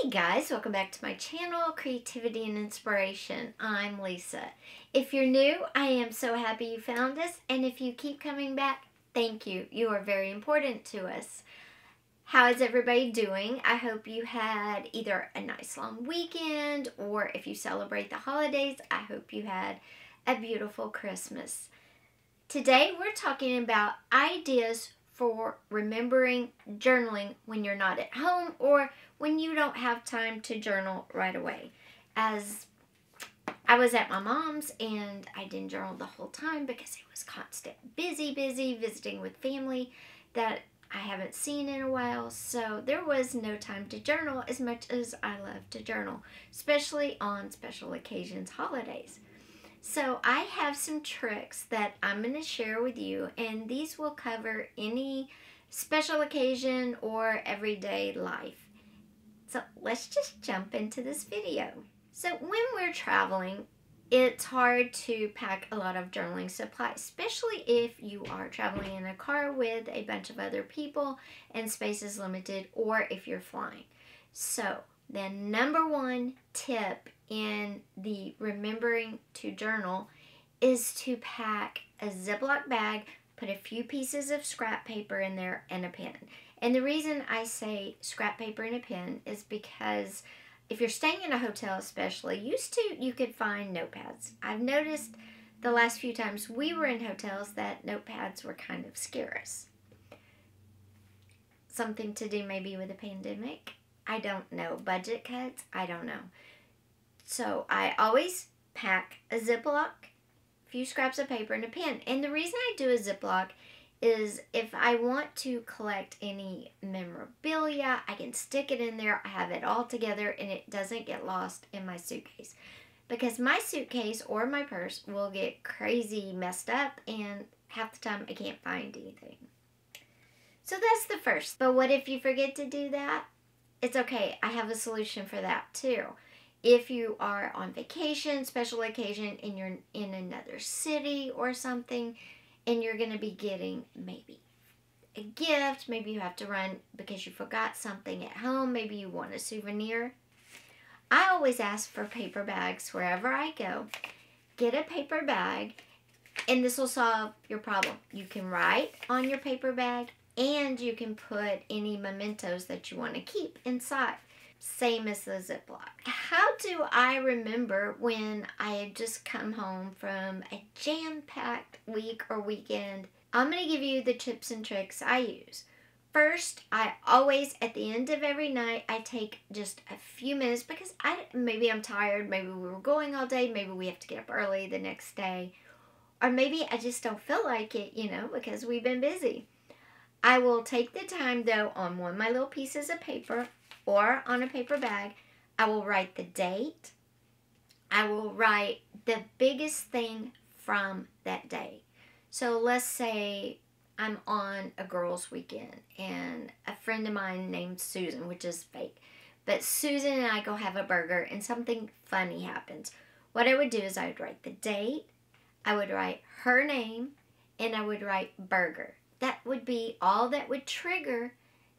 Hey guys, welcome back to my channel, Creativity and Inspiration. I'm Lisa. If you're new, I am so happy you found us, and if you keep coming back, thank you. You are very important to us. How is everybody doing? I hope you had either a nice long weekend, or if you celebrate the holidays, I hope you had a beautiful Christmas. Today we're talking about ideas for remembering journaling when you're not at home or when you don't have time to journal right away. As I was at my mom's and I didn't journal the whole time because it was constant busy visiting with family that I haven't seen in a while, so there was no time to journal as much as I love to journal, especially on special occasions, holidays. So I have some tricks that I'm going to share with you, and these will cover any special occasion or everyday life. So let's just jump into this video. So when we're traveling, it's hard to pack a lot of journaling supplies, especially if you are traveling in a car with a bunch of other people and space is limited, or if you're flying. So the number one tip in the remembering to journal is to pack a Ziploc bag, put a few pieces of scrap paper in there, and a pen. And the reason I say scrap paper and a pen is because if you're staying in a hotel especially, you could find notepads. I've noticed the last few times we were in hotels that notepads were kind of scarce. Something to do maybe with the pandemic? I don't know. Budget cuts? I don't know. So I always pack a Ziploc, a few scraps of paper, and a pen. And the reason I do a Ziploc is if I want to collect any memorabilia, I can stick it in there. I have it all together and it doesn't get lost in my suitcase. Because my suitcase or my purse will get crazy messed up and half the time I can't find anything. So that's the first. But what if you forget to do that? It's okay. I have a solution for that too. If you are on vacation, special occasion, and you're in another city or something, and you're going to be getting maybe a gift, maybe you have to run because you forgot something at home, maybe you want a souvenir. I always ask for paper bags wherever I go. Get a paper bag, and this will solve your problem. You can write on your paper bag, and you can put any mementos that you want to keep inside. Same as the Ziploc. How do I remember when I had just come home from a jam-packed week or weekend? I'm going to give you the tips and tricks I use. First, I always, at the end of every night, I take just a few minutes because maybe I'm tired, maybe we were going all day, maybe we have to get up early the next day, or maybe I just don't feel like it, because we've been busy. I will take the time, though, on one of my little pieces of paper or on a paper bag. I will write the date. I will write the biggest thing from that day. So let's say I'm on a girls' weekend and a friend of mine named Susan, which is fake. But Susan and I go have a burger and something funny happens. What I would do is I would write the date, I would write her name, and I would write burger. That would be all that would trigger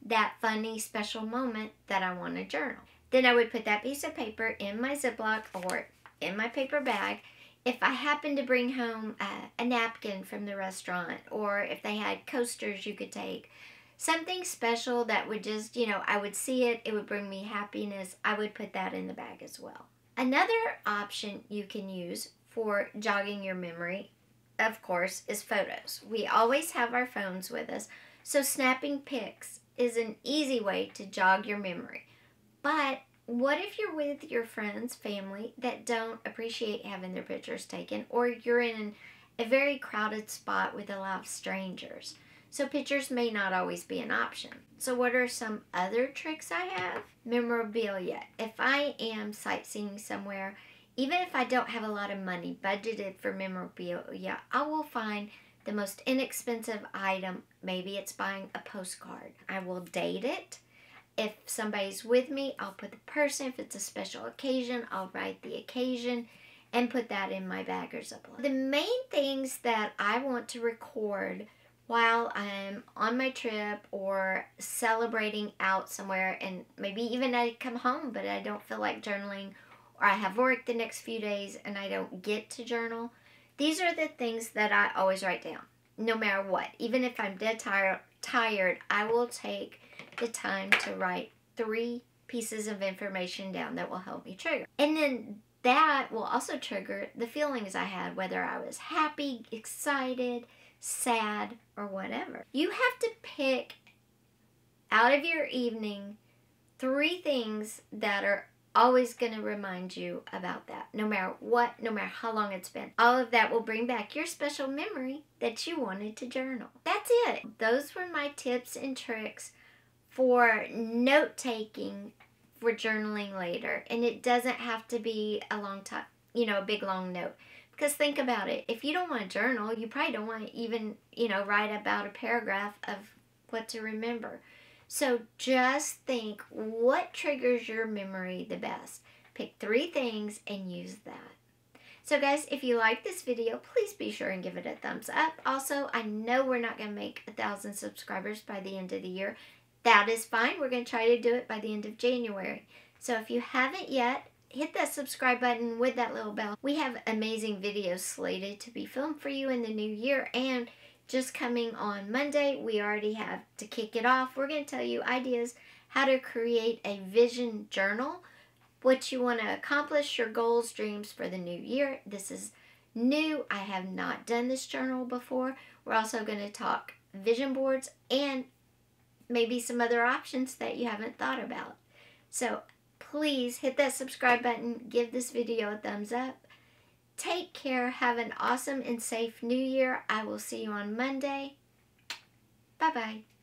that funny special moment that I want to journal. Then I would put that piece of paper in my Ziploc or in my paper bag. If I happened to bring home a napkin from the restaurant, or if they had coasters you could take, something special that would just, I would see it, it would bring me happiness, I would put that in the bag as well. Another option you can use for jogging your memory, of course, is photos. We always have our phones with us, so snapping pics is an easy way to jog your memory. But what if you're with your friends, family, that don't appreciate having their pictures taken, or you're in a very crowded spot with a lot of strangers? So pictures may not always be an option. So what are some other tricks I have? Memorabilia. If I am sightseeing somewhere, even if I don't have a lot of money budgeted for memorabilia, I will find the most inexpensive item. Maybe it's buying a postcard. I will date it. If somebody's with me, I'll put the person. If it's a special occasion, I'll write the occasion and put that in my bag or Ziploc. The main things that I want to record while I'm on my trip or celebrating out somewhere, and maybe even I come home but I don't feel like journaling, or I have work the next few days and I don't get to journal. These are the things that I always write down, no matter what. Even if I'm dead tired, I will take the time to write 3 pieces of information down that will help me trigger. And then that will also trigger the feelings I had, whether I was happy, excited, sad, or whatever. You have to pick out of your evening 3 things that are always going to remind you about that, no matter what, no matter how long it's been. All of that will bring back your special memory that you wanted to journal. That's it. Those were my tips and tricks for note-taking for journaling later. And it doesn't have to be a long time, a big long note. Because think about it. If you don't want to journal, you probably don't want to even, write about a paragraph of what to remember. So just think, what triggers your memory the best? Pick 3 things and use that. So guys, if you like this video, please be sure and give it a thumbs up. Also, I know we're not going to make 1,000 subscribers by the end of the year. That is fine. We're going to try to do it by the end of January. So if you haven't yet, hit that subscribe button with that little bell. We have amazing videos slated to be filmed for you in the new year, and just coming on Monday, we already have to kick it off. We're going to tell you ideas how to create a vision journal, what you want to accomplish, your goals, dreams for the new year. This is new. I have not done this journal before. We're also going to talk vision boards and maybe some other options that you haven't thought about. So please hit that subscribe button. Give this video a thumbs up. Take care. Have an awesome and safe new year. I will see you on Monday. Bye-bye.